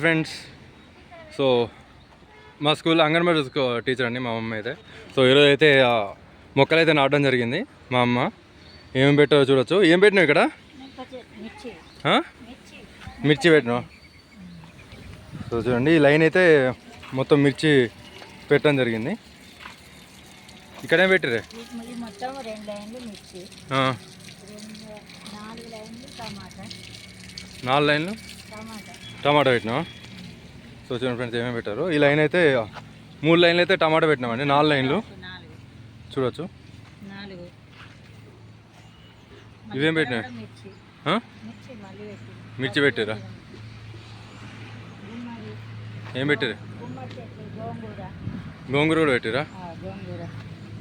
Friends, so మా school anganwadi teacher అండి మా అమ్మ అయితే. సో ఈరోజు అయితే మొక్కలు అయితే నాటడం జరిగింది. మా అమ్మ ఏం పెట్టారో చూడొచ్చు. ఏం పెట్టినావు ఇక్కడ? మిర్చి పెట్టినావు. సో చూడండి, ఈ లైన్ అయితే మొత్తం మిర్చి పెట్టడం జరిగింది. ఇక్కడ ఏం పెట్టిరే? 4 లైన్లు టమాటా పెట్టినావా? సో చూడండి ఫ్రెండ్స్, ఏమేమి పెట్టారు. ఈ లైన్ అయితే 3 లైన్లు అయితే టమాటా పెట్టినామండి. 4 లైన్లు చూడొచ్చు. ఇవేం పెట్టినా? మిర్చి పెట్టారా? ఏం పెట్టారు? గోంగూర కూడా పెట్టారా?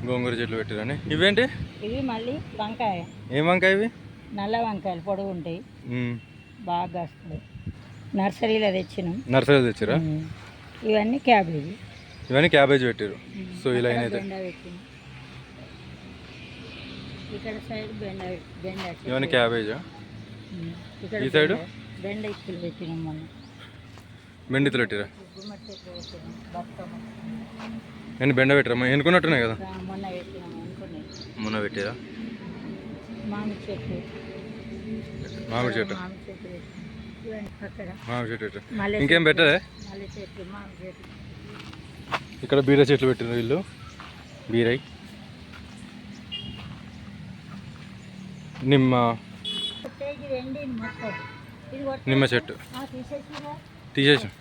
గోంగూర చెట్లు పెట్టారని. ఇవేంటి? ఇవి మళ్ళీ వంకాయ. ఏం వంకాయ ఇవి? నల్ల వంకాయలు పొడుగు ఉంటాయి, బాగా వస్తాయి. నర్సరీలో తెచ్చినాం. నర్సరీలో తెచ్చారా? ఇవన్నీ క్యాబేజీ. ఇవన్నీ క్యాబేజీ పెట్టారు. సో ఈ లైన్ అయితే ఇక్కడ సైడ్ బెండ ఇవన్నీ క్యాబేజా? ఈ సైడ్ బెండ ఇత్తులు పెట్టినాం. మొన్న బెండితులు పెట్టారా? నేను బెండ పెట్టారా? ఎన్నుకున్నట్టున్నాయి కదా. మొన్న పెట్టినాం. మొన్న పెట్టారా? మామిడి చెట్టు. మామిడి చెట్టు అక్కడ మామిడి చెట్టు. ఇంకేం పెట్టదే? మల్లె చెట్లు, మామిడి చెట్లు. ఇక్కడ బీర చెట్లు పెట్టిన వీళ్ళు. బీరై, నిమ్మ నిమ్మ చెట్టు తీసేసాం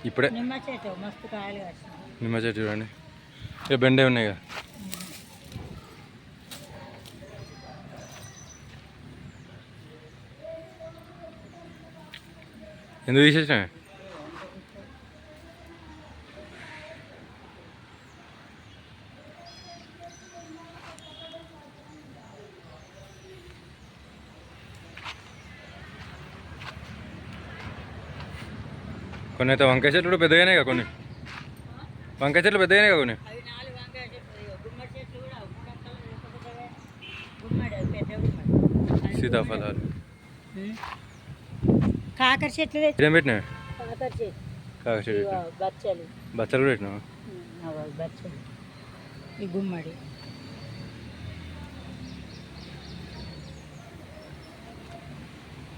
ఇప్పుడే. నిమ్మ చెట్టు మస్తు కాయలు కాసిన. నిమ్మ చెట్టు చూడండి. ఇక బెండే ఉన్నాయి కదా. ఎందుకు తీసేసినా? కొన్ని అయితే వంకాయ చెట్లు కూడా పెద్దగానే కదా. కొన్ని వంకాయ చెట్లు పెద్దగానే కదా. కొన్ని సీతాఫలాలు, కాకర చెట్లు ఏం పెట్టినావు? కాకర చెట్టు, బచ్చలు బచ్చలు కూడా పెట్టినావా? బచ్చలు. ఈ గుమ్మడి